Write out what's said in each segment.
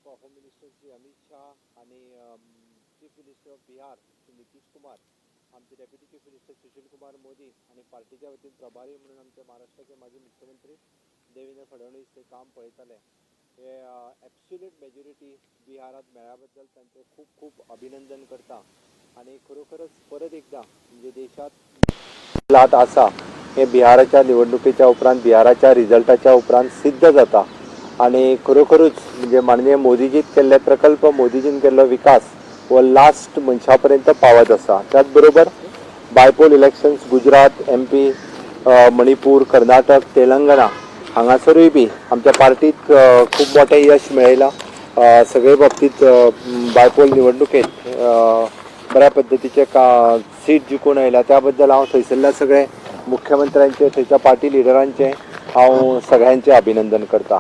Home minister Shri Amit Shah आणि chief minister of Bihar Shri Nitish Kumar, आमचे deputy chief minister Sushil Kumar Modi आणि पार्टीच्या वतीन प्रभारी म्हणून आमचे महाराष्ट्राचे माजी मुख्यमंत्री देवेंद्र फडणवीस हे काम पळयताले. हे ॲब्सोल्यूट मेजॉरिटी बिहारात मेळ्ळ्याबद्दल त्यांचे खूप खूप अभिनंदन करता. आणि खरोखरच परत एकदा म्हणजे देशात लाट आसा हे बिहाराच्या निवडणुकीच्या उपरांत, बिहाराच्या रिझल्टाच्या उपरांत सिद्ध जाता. आणि खरोखरच म्हणजे माननीय मोदीजीत केल्ले प्रकल्प, मोदीजीन केल्लो विकास हो लास्ट मनशा पर्यंत पावत आसा. त्याच बरोबर bypoll elections Gujarat, MP, Manipur, Karnataka, Telangana हांगासरूय बी आमच्या पार्टीक खूप मोठे यश मेळयलां. सगळे बाबतीत बायपोल निवडणुकेत बऱ्या पद्धतीचे सीट जिखून आयल्या. त्याबद्दल हांव थंयसरल्या सगळे मुख्यमंत्र्यांचे, थंयच्या पार्टी लिडरांचे हांव सगळ्यांचे अभिनंदन करता.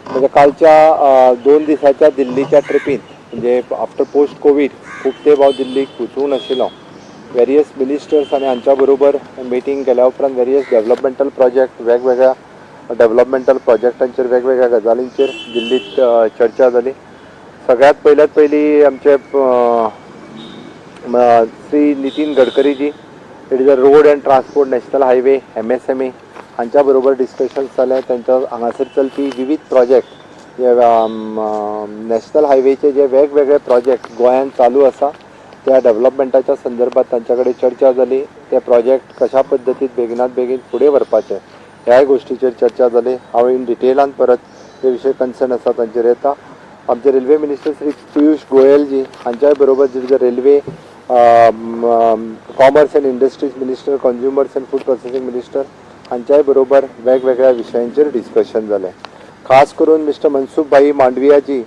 म्हणजे कालच्या 2 दिसाच्या दिल्लीच्या ट्रिपीन म्हणजे आफ्टर पोस्ट कोविड खूब तेंप हांव दिल्लीक वचूंक नाशिल्लो. वेरियस मिनिस्टर्स आनी हांच्या बरोबर मिटींग केल्या उपरांत वेरियस डेव्हलपमेंटल प्रोजेक्ट, वेगवेगळ्या डेव्हलपमेंटल प्रोजेक्टांचेर, वेगवेगळ्या गजालींचेर दिल्लीत चर्चा जाली. सगळ्यात पयली आमचे Shri Nitin Gadkari ji, it is a road and transport national highway MSME हांच्या बरोबर डिस्कशन्स जाले. तांच्या हांगासर चलपी विविध प्रोजेक्ट नॅशनल हायवेचे जे वेगवेगळे प्रोजेक्ट गोंयांत चालू आसा त्या डेव्हलपमेंटाच्या संदर्भात तांच्या कडेन चर्चा जाली. ते प्रोजेक्ट कशा पद्दतीन बेगिनात बेगीन फुडें व्हरपाचे ह्याय गोश्टीचेर चर्चा जाली. हांव इन डिटेलान परत जे विशय कन्सर्न आसा तांचेर येता. आमचे रेल्वे मिनिस्टर श्री पियुष गोयल जी हांच्याय बरोबर जे railway commerce and industries minister, consumers and food processing minister हांच्याय बरोबर वेगवेगळ्या विशयांचेर डिस्कशन जालें. खास करून मिस्टर मनसुख भाई मांडविया जी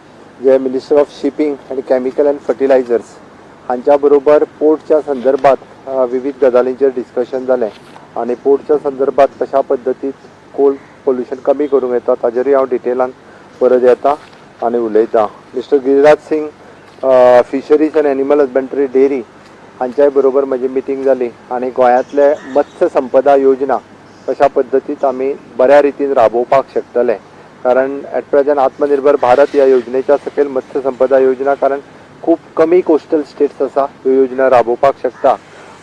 जे minister of shipping and chemical and fertilizers हांच्या बरोबर पोर्टच्या संदर्भात विविध गजालींचेर डिस्कशन जालें. आणि पोर्टच्या संदर्भात कशा पद्दतीन कोल पोल्युशन कमी करूंक येता ताजेरूय हांव डिटेलान परत येता आनी उलयता. Mister Giriraj Singh fisheries and animal husbandry dairy हांच्याय बरोबर म्हजी मिटींग जाली. आनी गोंयांतले मत्स्य संपदा योजना कशा पद्दतीन आमी बऱ्या रितीन राबोवपाक शकतले. कारण एट प्रेझेंट आत्मनिर्भर भारत ह्या योजनेच्या सकयल मत्स्य संपदा योजना कारण खूब कमी कोस्टल स्टेट्स आसा ह्यो योजना राबोवपाक शकता.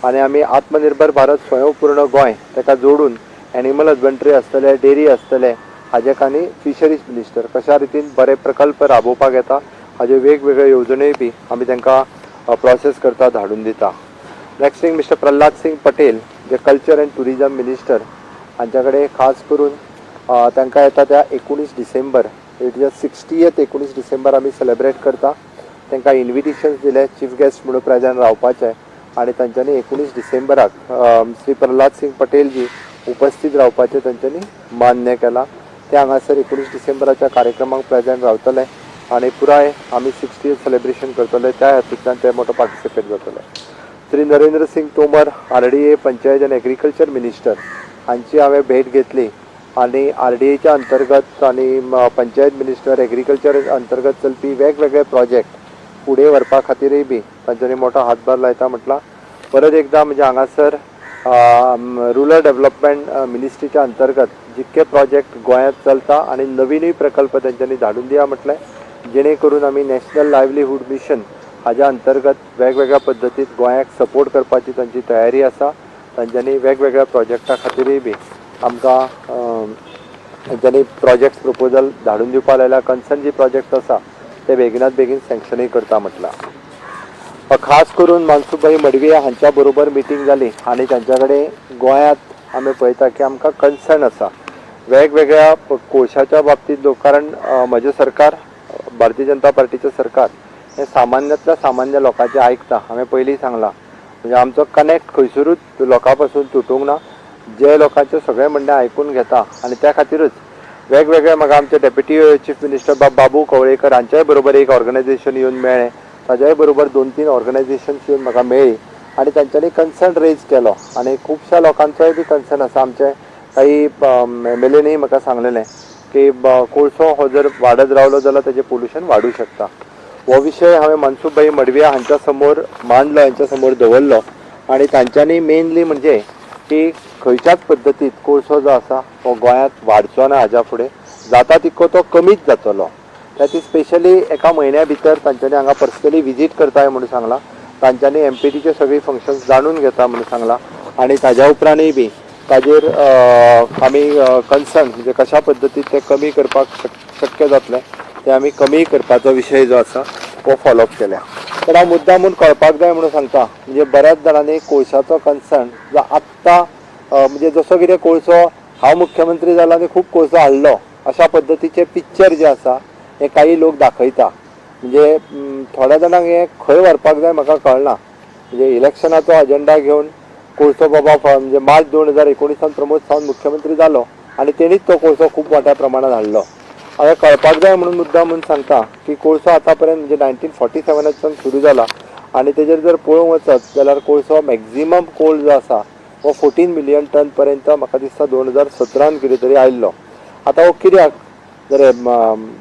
आनी आमी आत्मनिर्भर भारत स्वयंपूर्ण गोंय ताका जोडून एनिमल हजबंड्री आसतले, डेअरी आसतले हाजेक आनी फिशरीज मिनिस्टर कशा रितीन बरे प्रकल्प राबोवपाक येता हाजे वेगवेगळे येवजण्योय बी आमी तांकां प्रोसेस करता, धाडून दिता. Next thing mister Pralhad Singh Patel जे कल्चर अँड टुरिजम मिनिस्टर हांच्या कडेन खास करून तांकां येता त्या 19 December, it is 60th 19 December आमी सेलेब्रेट करता. तांकां इन्विटेशन्स दिले चीफ गेस्ट म्हणून प्रेझेंट रावपाचे आनी तांच्यांनी 19 डिसेंबराक श्री प्रल्हाद सिंग पटेल जी उपस्थित रावपाचें तांच्यांनी मान्य केलां. ते हांगासर 19 डिसेंबराच्या कार्यक्रमाक प्रेझेंट रावतले आनी पुराय आमी 60th सेलेब्रेशन करतले. त्या हेतूंतल्यान ते मोठो पार्टिसिपेट जातले. Shri Narendra Singh Tomar RDA panchayat and agriculture minister हांची हांवें भेट घेतली आनी RDAच्या अंतर्गत आनी पंचायत मिनिस्टर एग्रीकल्चर अंतर्गत चलपी वेगवेगळे प्रोजेक्ट फुडें व्हरपा खातीरय बी तांच्यांनी मोठो हातभार लायता म्हटला. परत एकदा म्हणजे हांगासर रुरल डेव्हलपमेंट मिनिस्ट्रीच्या अंतर्गत जितके प्रोजेक्ट गोंयांत चलता आनी नवीनूय प्रकल्प तांच्यांनी धाडून दिया म्हटलें, जेणे करून आमी नॅशनल लायव्हलीहूड मिशन हाज्या अंतर्गत वेगवेगळ्या पद्दतीन गोंयाक सपोर्ट करपाची तांची तयारी आसा. तांच्यांनी वेगवेगळ्या प्रोजेक्टा खातीरय बी आमकां तांच्यांनी प्रोजेक्ट प्रपोजल धाडून दिवपा लायला. कन्सर्न जी प्रोजेक्ट आसा ते बेगिनात बेगीन सँक्शनूय करता म्हटलां. खास करून मनसुखभाई मांडविया हांच्या बरोबर मिटींग जाली आनी तांच्या कडेन गोंयांत आमी पळयता की आमकां कन्सर्न आसा वेगवेगळ्या कोळशाच्या बाबतींत. कारण म्हजें सरकार भारतीय जनता पार्टीचें सरकार हें सामान्यांतल्या सामान्य लोकांचें आयकता. हांवें पयलीं सांगलां म्हणजे आमचो कनेक्ट खंयसरूच लोकां पासून तुटूंक ना. जे लोकांचें सगळें म्हणणें आयकून घेता आनी त्या खातीरच वेगवेगळे म्हाका आमचे डेप्युटी चीफ मिनिस्टर बाबू कवळेकर हांच्याय बरोबर एक ऑर्गनायझेशन येवन मेळ्ळें. ताज्याय बरोबर 2-3 ऑर्गनायझेशन्स येवन म्हाका मेळ्ळी आनी तांच्यांनी कन्सर्न रेज केलो. आनी खुबश्या लोकांचोय बी कन्सर्न आसा. आमचे काही MLAंनीय म्हाका सांगलेलें की कोळसो हो जर वाडत रावलो जाल्यार ताजें पोल्युशन वाडूंक शकता. हो विशय हांवें मनसुखभाई मांडविया हांच्या समोर मांडलो, हांच्या समोर दवरलो आनी तांच्यांनी मेनली म्हणजे की खंयच्याच पद्दतीन कोळसो जो आसा हो गोंयांत वाडचो ना. हाज्या फुडें जाता तितको तो कमीच जातलो. ती स्पेशली एका म्हयन्या भितर तांच्यांनी हांगा पर्सनली विजीट करताय म्हणून सांगला. तांच्यांनी एमपीटीचे सगळी फंक्शन्स जाणून घेता म्हणून सांगला. आणि ताज्या उपरांतय बी ताजेर आमी कन्सर्न म्हणजे कशा पद्दतीन ते कमी करपाक शक्य जातलें ते आमी कमी करपाचो विशय जो आसा तो फॉलोअप केल्या. तर हांव मुद्दामून कळपाक जाय म्हणून सांगता म्हणजे बऱ्याच जाणांनी कोळशाचो कन्सर्न जो आत्तां म्हणजे जसो कितें कोळसो हांव मुख्यमंत्री जाला आनी खूब कोळसो हाडलो अशा पद्दतीचे पिक्चर जे आसा हे काही लोक दाखयता. म्हणजे थोड्या जाणांक हे खंय व्हरपाक जाय म्हाका कळना. म्हणजे इलेक्शनाचो अजेंडा घेवन कोळसो बाबा म्हणजे मार्च 2019 प्रमोद सावंत मुख्यमंत्री जालो आनी तेणीच तो कोळसो खूब मोठ्या प्रमाणात हाडलो. हांवें कळपाक जाय म्हणून मुद्दाम म्हणून सांगता की कोळसो आतां पर्यंत म्हणजे 1947 सुरू जाला आनी तेजेर जर पळोवंक वचत जाल्यार कोळसो मॅक्झिमम कोळ जो आसा हो 14 मिलियन टन पर्यंत म्हाका दिसता 2017 कितें तरी आयिल्लो. आतां हो कित्याक जर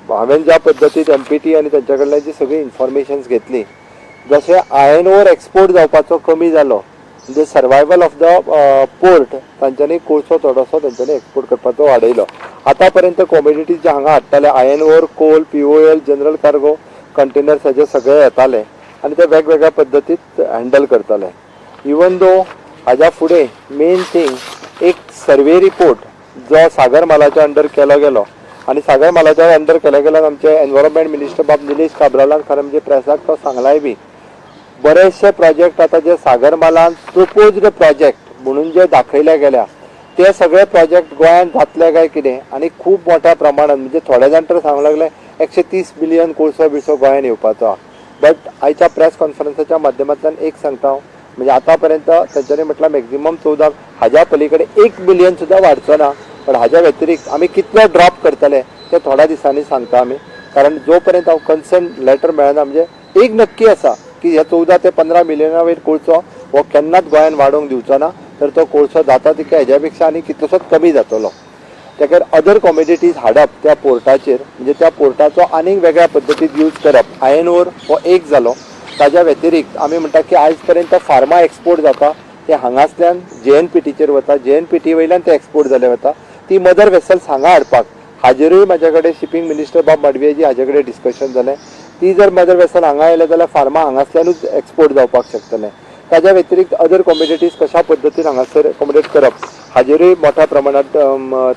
हांवें ज्या पद्दतीन एमपीटी आनी तेंच्या कडल्यान जी सगळी इन्फॉर्मेशन्स घेतली जशें आयर्न ओर एक्सपोर्ट जावपाचो कमी जालो म्हणजे सर्वायवल ऑफ द पोर्ट तांच्यांनी कोळसो थोडोसो तेंच्यांनी एक्सपोर्ट करपाचो वाडयलो. आतां पर्यंत कॉमोडिटीज जे हांगा हाडटाले iron ore coal POL general cargo containers हेजे सगळे येताले आनी ते वेगवेगळ्या पद्दतीन हँडल करताले. इवन दो हाज्या फुडें मेन थिंग एक सर्वे रिपोर्ट जो सागर मालाच्या अंडर केलो गेलो आनी सागर मालाच्या अंडर केल्या गेल्यान आमचे एनवायरमेंट मिनिस्टर बाब निलेश काब्रालान खरें म्हणजे प्रेसाक तो सांगलाय बी बरेचशे प्रोजेक्ट आतां जे सागर मालान प्रपोज्ड प्रोजेक्ट म्हणून जे दाखयले गेल्या ते सगळे प्रोजेक्ट गोंयांत जातले काय कितें आनी खूब मोठ्या प्रमाणात म्हणजे थोडे जाण तर सांगूंक लागले 130 बिलियन कोळसो बिळसो गोंयांत येवपाचो. बट आयच्या प्रेस कॉन्फरन्साच्या माध्यमांतल्यान एक सांगता हांव म्हणजे आतां पर्यंत तेंच्यांनी म्हटलां मॅक्झिमम 14 हाज्या पलीकडे 1 बिलियन सुद्दां वाडचो ना. पण हाज्या व्यतिरिक्त आमी कितलो ड्रॉप करतले ते थोड्या दिसांनी सांगता आमी. कारण जो पर्यंत हांव कन्सर्न लेटर मेळना म्हणजे एक नक्की आसा की हे 14 ते 15 मिलियना वयर कोळसो हो केन्नाच गोंयांत वाडोवंक दिवचो ना. तर तो कोळसो जाता तितलो हेज्या पेक्षा आनी कितलोसोच कमी जातलो. तेका अदर कॉमोडिटीज हाडप त्या पोर्टाचेर म्हणजे त्या पोर्टाचो आनीक वेगळ्या पद्दतीन यूज करप. आयर्न ओर हो एक जालो. ताज्या व्यतिरिक्त आमी म्हणटा की आयज पर्यंत फार्मा एक्सपोर्ट जाता ते हांगासल्यान JNPTचेर वता JNPT वयल्यान ते एक्सपोर्ट जाले वता. ती मदर वेसल्स हांगा हाडपाक हाजेरूय म्हाजे कडेन शिपींग मिनिस्टर बाब माडवियाजी हाजे कडेन डिस्कशन जालें. ती जर मदर वेसल हांगा आयले जाल्यार फार्मा हांगासल्यानूच एक्सपोर्ट जावपाक शकतलें. ताज्या व्यतिरिक्त अदर कॉमोडिटीज कशा पद्दतीन हांगासर एकोमोडेट करप हाजेरूय मोठ्या प्रमाणात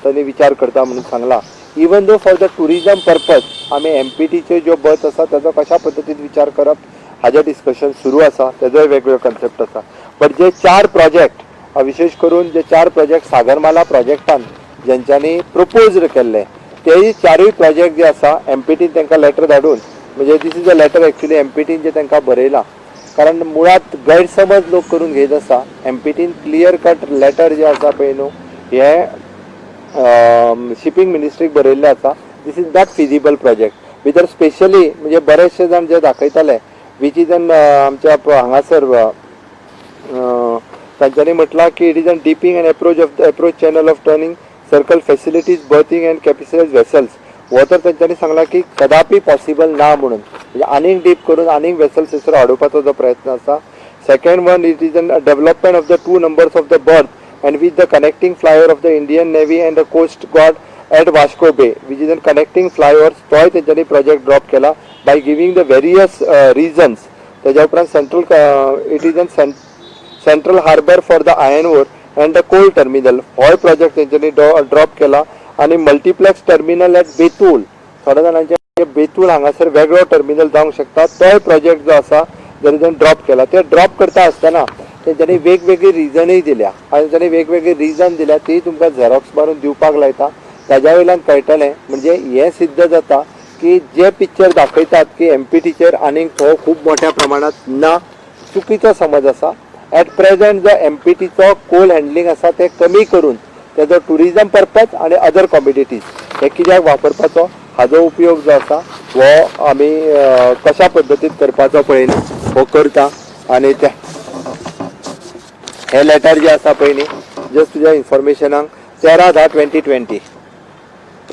तांणी विचार करता म्हणून सांगला. Even though for the tourism purpose आमी एमपीटीच्यो ज्यो बस आसा ताजो कशा पद्दतीन विचार करप हाजें डिस्कशन सुरू आसा. तेजोय वेगवेगळो कन्सेप्ट आसा. बट जे 4 प्रोजेक्ट विशेष करून जे 4 प्रोजेक्ट सागरमाला प्रोजेक्टान जेंच्यांनी प्रपोज्ड केल्ले तेय 4य प्रोजेक्ट जे आसा एमपीटीन तांकां लेटर धाडून म्हणजे this is a letter actually एमपीटीन जे तांकां बरयला. कारण मुळात गैरसमज लोक करून घेयत आसा. एमपीटीन क्लियर कट लेटर जे आसा पळय न्हू हे शिपींग मिनिस्ट्रीक बरयल्ले आसा. This is not feasible project भितर स्पेशली म्हणजे बरेचशे जाण जे दाखयताले वीच इज एन आमच्या हांगासर तांच्यांनी म्हटलां की it is an deepening an approach channel of turning circle facilities berthing and capesize vessels हो तर तांच्यांनी सांगला की कदापि पॉसिबल ना म्हणून म्हणजे आनीक डीप करून आनीक वेसल्स थंयसर हाडोवपाचो जो प्रयत्न आसा. Second one it is an development of the 2 numbers of the berth and with the connecting flyover of the Indian navy and the coast guard at Vasco bay which is an connecting flyovers तोय तेंच्यांनी project drop केला by giving the various reasons. तेज्या उपरांत central it is an central harbour for the iron ore and the coal terminal होय project तेंच्यांनी drop केला. आनी multiplex terminal eight Betul थोड्या जाणांचे बेतूल हांगासर वेगळो टर्मिनल जावंक शकता तोय प्रोजेक्ट जो आसा तेंच्यांनी ड्रॉप केला. ते ड्रॉप करता आसतना तेंच्यांनी वेगवेगळी रिजनय दिल्या आनी तेंच्यांनी वेगवेगळी रिजन दिल्या ती तुमकां झेरॉक्स मारून दिवपाक लायता. ताज्या वयल्यान कळटलें म्हणजे हें सिद्ध जाता की जे पिक्चर दाखयतात की एमपीटीचेर आनीक हो खूब मोठ्या प्रमाणात ना चुकीचो समज आसा. एट प्रेझेंट जो एमपीटीचो कोल हँडलिंग आसा ते कमी करून तेजो टुरिजम पर्पज आनी अदर कॉमोडिटीज हे कित्याक वापरपाचो हाजो उपयोग जो आसा हो आमी कशा पद्दतीन करपाचो पळय न्ही हो करता. आनी ते हे लेटर जे आसा पळय न्ही जस्ट तुज्या इन्फॉर्मेशनाक 13/10/2020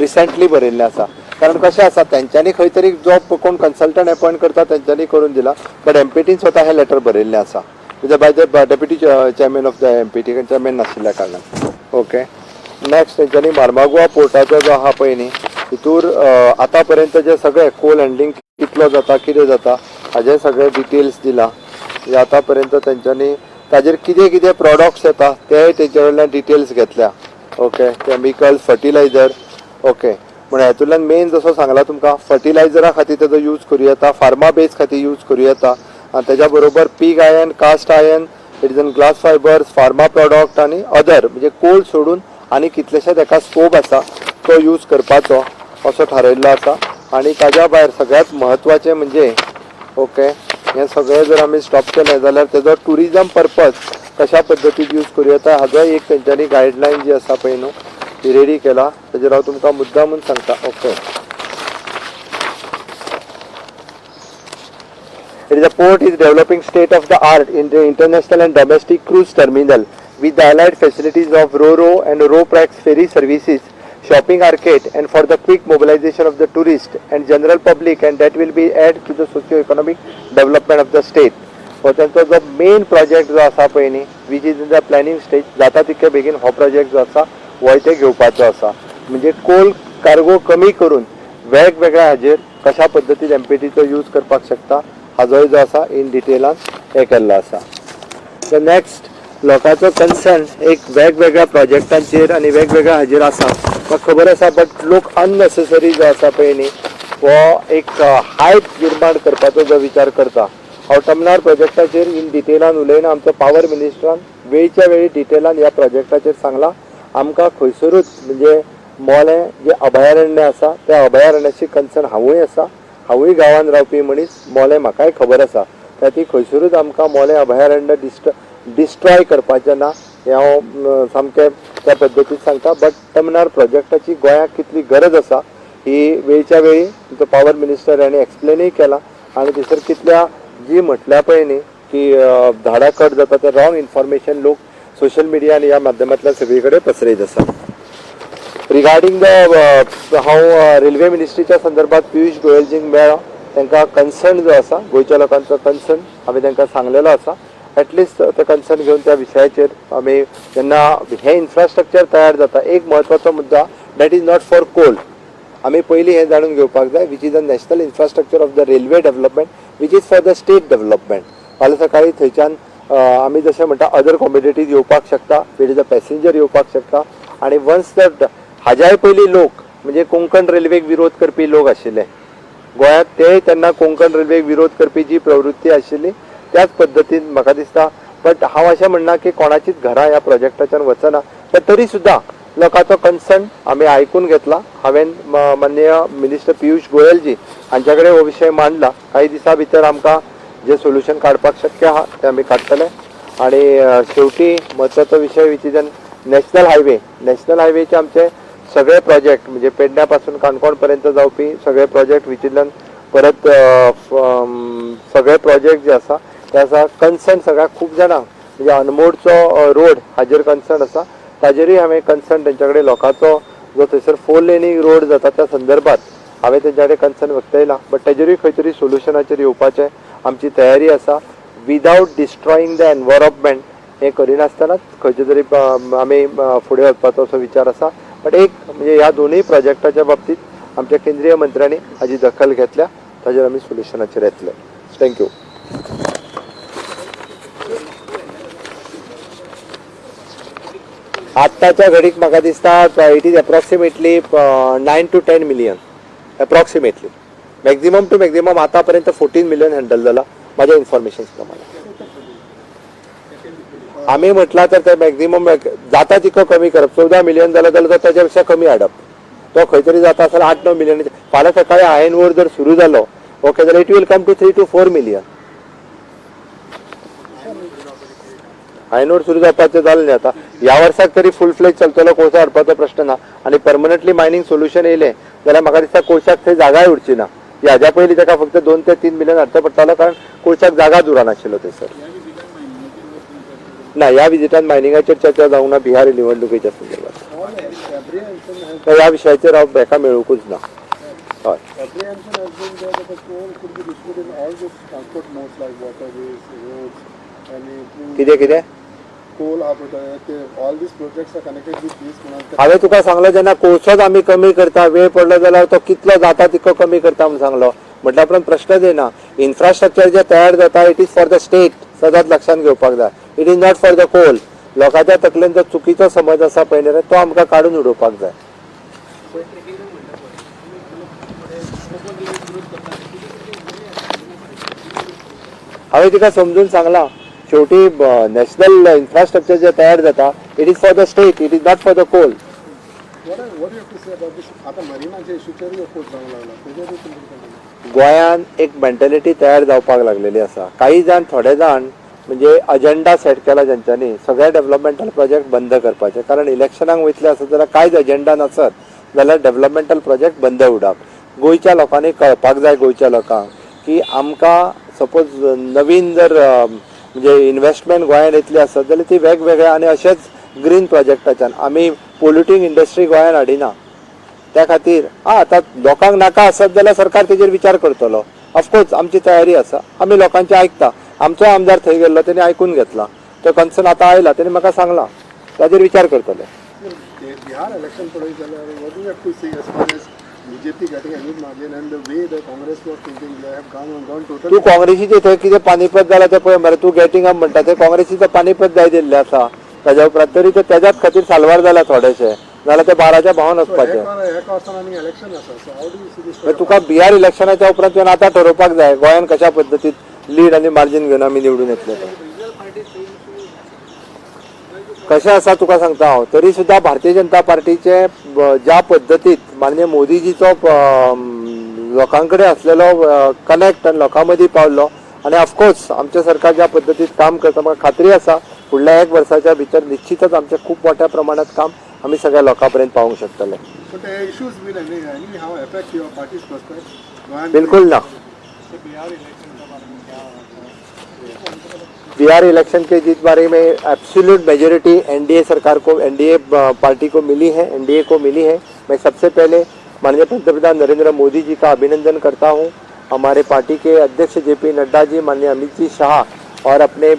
रिसेंटली बरयल्लें आसा. कारण कशें आसा तेंच्यांनी खंय तरी जो कोण कन्सल्टंट अपॉयंट करता तेंच्यांनी करून दिला. बट एमपीटीन स्वता हे लेटर बरयल्लें आसा by the deputy chairman of the empty chairman नाशिल्ल्या कारणान. ओके नेक्स्ट तेंच्यांनी मार्मागुआ पोर्टाचो जो आहा पळय न्ही हितूर आतां पर्यंत जे सगळे कोल हँडलिंग कितलो जाता कितें जाता हाजे सगळे डिटेल्स दिला. म्हणजे आतां पर्यंत तेंच्यांनी ताजेर कितें कितें प्रॉडक्ट्स येता तेय तेंचे कडल्यान डिटेल्स घेतल्या. Okay, chemical fertiliser. ओके, म्हण हेतूंतल्यान मेन जसो सांगला तुमकां फर्टिलायझरा खातीर तेजो यूज करूं येता, फार्मा बेस खातीर यूज करूं येता आनी तेज्या बरोबर pig iron, cast iron, it glass fibres, pharma product आनी अदर म्हणजे कोल सोडून आनी कितलेशेच एका स्कोप आसा तो यूज करपाचो असो थारायल्लो आसा. आनी ताज्या भायर सगळ्यांत म्हत्वाचें म्हणजे ओके हें सगळें जर आमी स्टॉप केलें जाल्यार तेजो टुरिजम पर्पज कशा पद्दतीन यूज करूं येता हाजो एक तेंच्यांनी गायडलायन जी आसा पळय न्हू ती रेडी केला. तेजेर हांव तुमकां मुद्दामून सांगता. Okay, it is a port is developing state of the art in the international and domestic cruise terminal with the allied facilities of ro-ro and ro-prax ferry services, shopping arcade, and for the quick mobilization of the tourist and general public, and that will be add to the socio-economic development of the state. So त्यांचो जो main project जो आसा पळय न्ही which is in the planning stage जाता तितके बेगीन हो प्रोजेक्ट जो आसा हो ते घेवपाचो आसा. म्हणजे कोल कार्गो कमी करून वेगवेगळ्या हाजेर कशा पद्दतीन एमपीटीचो यूज करपाक शकता हाजोय जो आसा इन डिटेलान हे केल्लो आसा. द नेक्स्ट लोकांचो कन्सर्न एक वेगवेगळ्या प्रोजेक्टांचेर आनी वेगवेगळ्या हाजेर आसा म्हाका खबर आसा. बट लोक अननेसेसरी जो आसा पळय न्ही हो एक हायप निर्माण करपाचो जो विचार करता. हांव टमनार प्रोजेक्टाचेर इन डिटेलान उलयना. आमचो पावर मिनिस्टरान वेळच्या वेळी डिटेलान ह्या प्रोजेक्टाचेर सांगला. आमकां खंयसरूच म्हणजे मोलें जे अभयारण्य आसा त्या अभयारण्याची कन्सर्न हांवूय आसा. हांवूय गांवांत रावपी मनीस. मोलें म्हाकाय खबर आसा त्या ती खंयसरूच आमकां मोलें अभयारण्य डिस्ट्रॉय करपाचें ना हें हांव सामकें त्या पद्दतीन सांगता. बट टमनार प्रोजेक्टाची गोंयाक कितली गरज आसा ही वेळच्या वेळी तुमचो पावर मिनिस्टर हांणी एक्सप्लेनूय केला. आनी थंयसर कितल्या जी म्हटल्या पळय न्ही की झाडां कट जाता तें रॉंग इन्फॉर्मेशन लोक सोशल मिडिया आनी ह्या माध्यमांतल्यान सगळी कडेन पसरयत आसा. रिगार्डींग द हांव रेल्वे मिनिस्ट्रीच्या संदर्भात पियुष गोयलजींक मेळ्ळो. तांकां कन्सर्न जो आसा गोंयच्या लोकांचो कन्सर्न हांवें तांकां सांगलेलो आसा. एटलिस्ट ते कन्सर्न घेवन त्या विशयाचेर आमी जेन्ना हें इन्फ्रास्ट्रक्चर तयार जाता एक म्हत्वाचो मुद्दा that is not for coal. आमी पयलीं हें जाणून घेवपाक जाय which is a national infrastructure of the railway development which is for the state development. फाल्यां सकाळीं थंयच्यान आमी जशें म्हणटा अदर कॉम्युनिटीज येवपाक शकता, वेर इज अ पॅसेंजर येवपाक शकता. आनी वन्स दॅट हाज्याय पयलीं लोक म्हणजे कोंकण रेल्वेक विरोध करपी लोक आशिल्ले गोंयांत ते तेन्ना कोंकण रेल्वेक विरोध करपी जी प्रवृत्ती आशिल्ली त्याच पद्दतीन म्हाका दिसता. बट हांव अशें म्हणना की कोणाचीच घरां ह्या प्रोजेक्टाच्यान वचना. पण तरी सुद्दां लोकांचो कन्सर्न आमी आयकून घेतला. हांवें माननीय मिनिस्टर पियुष गोयलजी हांच्या कडेन हो विशय मांडला. काही दिसां भितर आमकां जे सोल्युशन काडपाक शक्य आहा तें आमी काडटले. आनी शेवटी म्हत्वाचो विशय which is national highway. National हायवेचे आमचे सगळे प्रोजेक्ट म्हणजे पेडण्या पासून काणकोण पर्यंत जावपी सगळे प्रोजेक्ट विचिंतल्यान परत सगळे प्रोजेक्ट जे आसा ते आसा कन्सर्न सगळ्याक खूब जाणां म्हणजे अनमोडचो रोड हाजेर कन्सर्न आसा. ताजेरूय हांवें कन्सर्न तेंच्या कडेन लोकांचो जो थंयसर 4 लेनींग रोड जाता त्या संदर्भात हांवें तेंच्या कडेन कन्सर्न व्यक्तयला. बट ताजेरूय खंय तरी सोल्युशनाचेर येवपाचें आमची तयारी आसा. विदावट डिस्ट्रॉयींग द एनवायरमेंट हें करिनासतनाच खंयचे तरी आमी फुडें वचपाचो असो विचार आसा. बट एक म्हणजे ह्या दोनूय प्रोजेक्टाच्या बाबतीत आमच्या केंद्रीय मंत्र्यांनी हाची दखल घेतल्या. ताजेर आमी सोल्युशनाचेर येतले. थँक्यू. आत्ताच्या घडीक म्हाका दिसता it is approximately 9 to 10 million approximately. Maximum two maximum आतां पर्यंत 14 मिलियन हँडल जाला म्हाज्या इन्फॉर्मेशन प्रमाणे. आमी म्हटला तर ते मॅक्झिमम जाता तितको कमी करप. 14 मिलियन जालो जाल्यार ताच्या पेक्षा कमी हाडप. तो खंय तरी जाता आसल्यार 8-9 मिलियन. फाल्यां सकाळी आयन वोर जर सुरू जालो ओके जाल्यार it will come to 3 to 4 million. आयनोर सुरू जावपाचें जालें न्ही आतां. ह्या वर्साक तरी फूल फ्लेज चलतलो कोळसा हाडपाचो प्रश्न ना. आनी परमनंटली मायनींग सोल्युशन येयलें जाल्यार म्हाका दिसता कोळशाक थंय जागाय उरची ना. हाज्या पयलीं ताका फक्त 2 ते 3 मिलियन हाडचो पडटालो कारण कोळशाक जागाच उरनाशिल्लो थंयसर. ना ह्या विजिटान मायनिंगाचेर चर्चा जावंक ना बिहार निवडणुकीच्या संदर्भात. ह्या विशयाचेर हांव हेका मेळूंकूच ना. हय. कितें कितें coal हा पळय all these projects are connected with this म्हणून हांवें तुका सांगलो जेन्ना कोळसोच आमी कमी करता वेळ पडलो जाल्यार तो कितलो जाता तितको कमी करता म्हणून सांगलो म्हटल्यार पण प्रश्न येना इन्फ्रास्ट्रक्चर जे तयार जाता it is for the state सदांच लक्षात घेवपाक जाय it is not for the coal लोकांच्या तकलेन जो चुकीचो समज आसा पळय न्ही तो आमकां काडून उडोवपाक जाय हांवें तिका समजून सांगलां शेवटी नॅशनल इन्फ्रास्ट्रक्चर जे तयार जाता it is for the state it is not for the coal what do you have to say about this आता मरिनाचे इश्यूचेर फोट जावंक लागला तेजेर तुमचें गोंयान एक मेंटॅलिटी तयार जावपाक लागलेली आसा काही जाण थोडे जाण म्हणजे अजेंडा सेट केला जेंच्यांनी सगळे डेव्हलपमेंटल प्रोजेक्ट बंद करपाचे कारण इलेक्शनाक वयतले आसत जाल्यार कांयच अजेंडा नसत जाल्यार डेव्हलपमेंटल प्रोजेक्ट बंद उडप गोंयच्या लोकांनी कळपाक जाय गोंयच्या लोकांक की आमकां सपोज नवीन जर म्हणजे इन्व्हेस्टमेंट गोंयान येतली आसत जाल्यार ती वेगवेगळ्या आनी अशेच ग्रीन प्रोजेक्टाच्यान आमी पोल्युटींग इंडस्ट्री गोंयान हाडिना त्या खातीर आतां लोकांक नाका आसत जाल्यार सरकार तेजेर विचार करतलो ऑफकोर्स आमची तयारी आसा आमी लोकांचे आयकता आमचो आमदार थंय गेल्लो तेणी आयकून घेतला तो कन्सर्न आतां आयला तेणी म्हाका सांगलां ताजेर विचार करतले बिहार इलेक्शन पळयत जाल्यार what do you have to say as far as BJP getting a huge margin and the way the Congress was thinking they have gone total तूं काँग्रेसीचे थंय कितें पानीपत जालां तें पळय मरे तूं गेटींग अप म्हणटा तें काँग्रेसीचो पानीपत जाय दिल्लें आसा ताज्या उपरांत तरी ते तेज्याच खातीर साल्वार जाला थोडेशे जाल्यार ते 12च्या भावान वचपाचे election आसा so how do you see this तुका बिहार इलेक्शनाच्या उपरांत तुवें आतां ठरोवपाक जाय गोंयान कशा पद्दतीन लीड आनी मार्जीन घेवन आमी निवडून येतले ते कशें आसा तुका सांगता हांव तरी सुद्दां भारतीय जनता पार्टीचे ज्या पद्दतीत माननीय मोदीजीचो लोकां कडेन आसलेलो कनेक्ट आनी लोकां मदीं पावल्लो आनी ऑफकोर्स आमचे सरकार ज्या पद्दतीत काम करता म्हाका खात्री आसा फुडल्या 1 वर्साच्या भितर निश्चितच आमचें खूब मोठ्या प्रमाणात काम आमी सगळ्या लोकां पर्यंत पावोवंक शकतले बिल्कुल ना बिहार इलेक्शन के जिस बारे में एब्सोल्यूट मेजोरिटी एनडीए सरकार को एनडीए पार्टी को मिली है एनडीए को मिली है मैं सबसे पहले माननीय पंतप्रधान नरेंद्र मोदी जी का अभिनंदन करता हूं हमारे पार्टी के अध्यक्ष जेपी नड्डा जी माननीय अमित जी शाह और अपने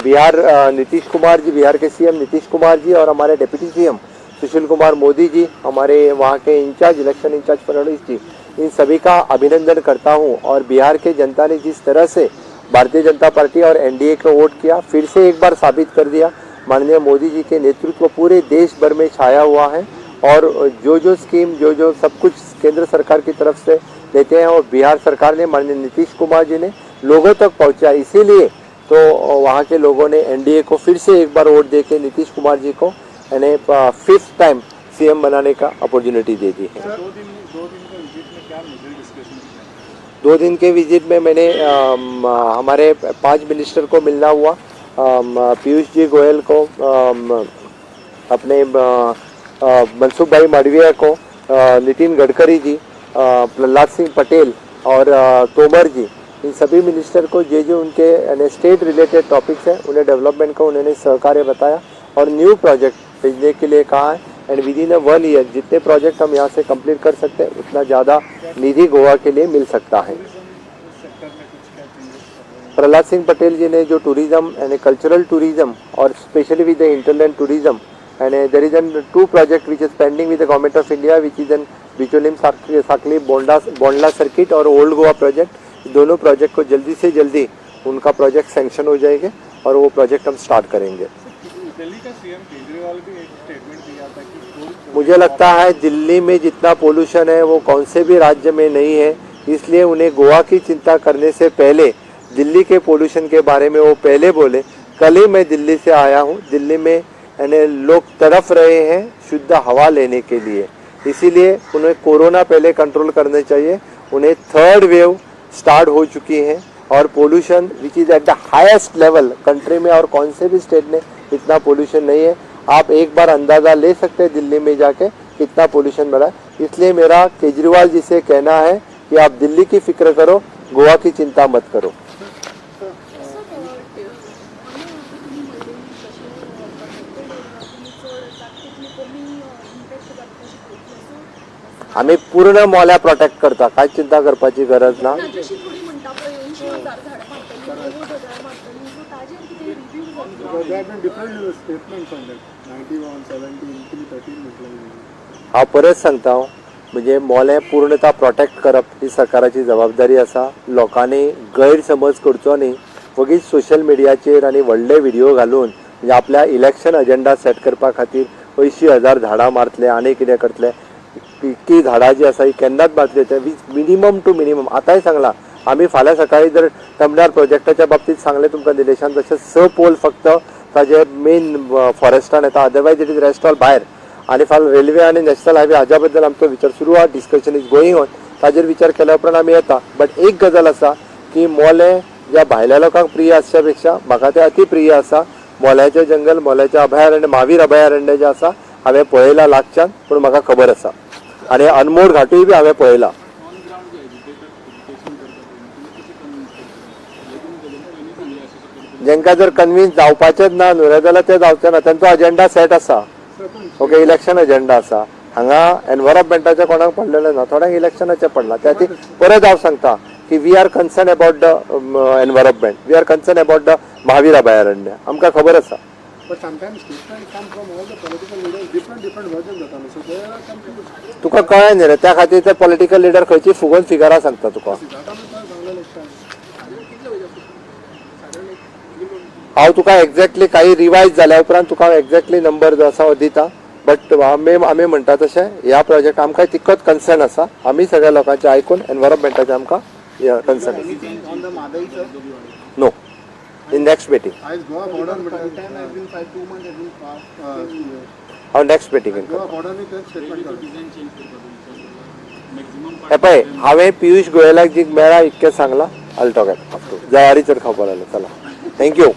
बिहार नीतीश कुमार जी बिहार के सीएम नीतीश कुमार जी और हमारे डिप्टी सीएम सुशील कुमार मोदी जी हमारे वहाँ के incharge election incharge Fadnavis ji इन सभी का अभिनंदन करता हूँ और बिहार के जनता ने जिस तरह से भारतीय जनता पार्टी और एनडीए को वोट किया फिर से एक बार साबित कर दिया माननीय मोदी जी के नेतृत्व पूरे देश भर में छाया हुआ है और जो स्कीम जो सब कुछ केंद्र सरकार की तरफ से देते हैं और बिहार सरकार ने माननीय नीतीश कुमार जी ने लोगों तक पहुंचा इसीलिए तो वहाँ के लोगों ने एनडीए को फिर से एक बार वोट देके नीतीश कुमार जी को यानी 5th टाइम सीएम बनाने का अपॉर्चुनिटी दे दी है 2 दिन के विजिट में मैंने हमारे 5 मिनिस्टर को मिलना हुआ पीयूष जी गोयल को अपने मनसुख भाई मांडविया को नितिन गडकरी जी प्रहलाद सिंह पटेल और तोमर जी इन सभी मिनिस्टर को जो उनके स्टेट रिलेटेड टॉपिक्स हैं उन्हें डेवलपमेंट का उन्होंने सहकार्य बताया और न्यू प्रोजेक्ट भेजने के लिए कहा है एंड विद इन 1 ईयर जितने प्रोजेक्ट हम यहाँ से कंप्लीट कर सकते हैं उतना ज़्यादा निधि गोवा के लिए मिल सकता है प्रहलाद सिंह पटेल जी ने जो टूरिज्म एंड कल्चरल टूरिज्म और specially with the hinterland tourism and there is an 2 project which is pending with the government of India which is an Bicholim Sankhali Bondla circuit और ओल्ड गोवा प्रोजेक्ट दोनों प्रोजेक्ट को जल्दी से जल्दी उनका प्रोजेक्ट सैंक्शन हो जाएंगे और वो प्रोजेक्ट हम स्टार्ट करेंगे। दिल्ली का सीएम केजरीवाल भी एक स्टेटमेंट दिया था कि मुझे लगता है दिल्ली में जितना पोल्यूशन है वो कौन से भी राज्य में नहीं है इसलिए उन्हें गोवा की चिंता करने से पहले दिल्ली के पोल्यूशन के बारे में वो पहले बोले। कल ही मैं दिल्ली से आया हूँ दिल्ली में यानी लोग तड़फ रहे हैं शुद्ध हवा लेने के लिए इसीलिए उन्हें कोरोना पहले कंट्रोल करने चाहिए। उन्हें 3rd वेव स्टार्ट हो चुकी है और pollution which is at the highest level country में और कौन से भी स्टेट में इतना पोल्यूशन नहीं है। आप एक बार अंदाज़ा ले सकते हैं दिल्ली में जाके कितना पोल्यूशन बढ़ा है। इसलिए मेरा केजरीवाल जी से कहना है कि आप दिल्ली की फिक्र करो गोवा की चिंता मत करो। आम्ही पूर्ण मोल्या प्रोटेक्ट करता काय चिंता करपाची गरज ना। Because there have been different statements on that. 91, 17, 13 म्हटलं. हांव परत सांगता म्हणजे मोले पूर्णता प्रोटेक्ट करप ही सरकाराची जबाबदारी आसा. लोकांनी गैरसमज करचो न्ही. वगीच सोशल मिडियाचेर आनी व्हडले व्हिडिओ घालून म्हणजे आपल्या इलेक्शन अजेंडा सेट करपा खातीर 80,000 झाडां मारतले आनी कितें करतले. इतकी झाडां जी आसा ही केन्नाच मारतले ते मिनिमम टू मिनिमम. आतांय सांगला आमी फाल्यां सकाळी जर टमण्यार प्रोजेक्टाच्या बाबतींत सांगलें तुमकां निलेशान तशें 6 पोल फक्त ताजे मेन फॉरेस्टान येता. Otherwise it is rest all भायर. आनी फाल रेल्वे आनी नॅशनल हायवे हाज्या बद्दल आमचो विचार सुरू आहा. Discussion is going on. ताजेर विचार केल्या उपरांत आमी येता. बट एक गजाल आसा की मोले ज्या भायल्या लोकांक प्रिय आसच्या पेक्षा म्हाका तें अति प्रिय आसा. मोल्याचें जंगल, मोल्याचें अभयारण्य, महावीर अभयारण्य जें आसा हांवें पळयलां लागच्यान पूण म्हाका खबर आसा. आनी अनमोड घाटूय बी हांवें पळयला. जेंकां जर कन्विन्स जावपाचेंच ना न्हू जाल्यार ते जावचे ना. तांचो अजेंडा सेट आसा. ओके, इलेक्शन अजेंडा आसा. हांगा एनवायरमेंटाचें कोणाक पडलेलें ना, थोड्यांक इलेक्शनाचें पडलां. त्या खातीर परत हांव सांगता की we are concern about the environment, we are concern about the Mahavir अभयारण्य. आमकां खबर आसा. But sometimes statements come from all the political leaders, different versions जाता. So there are some people. तुका कळ्ळें न्ही रे, त्या खातीर ते पॉलिटिकल लिडर खंयची फुगोवन फिगरां सांगता तुका. हांव तुका एक्झॅक्टली काही रिवायज जाल्या उपरांत तुका हांव एक्झॅक्टली नंबर जो आसा हो दिता. बट आमी म्हणटा तशें ह्या प्रोजेक्ट आमकां तितकोच कन्सर्न आसा. आमी सगळ्या लोकांचें आयकून एनवायरमेंटाचें आमकां कन्सर्न आसा. Anything on the Madai, sir? No, in next meeting. As Goa border, but at the time has been 2 months has been passed. हांव नेक्स्ट मिटिंगेन Goa करता. border नी तेच statement करता. हे पळय, हांवें पियुष गोयलाक जी मेळ्ळा इतकें सांगलां. आल टॉक जयारीचेर खबर आसलें. चला, थँक्यू.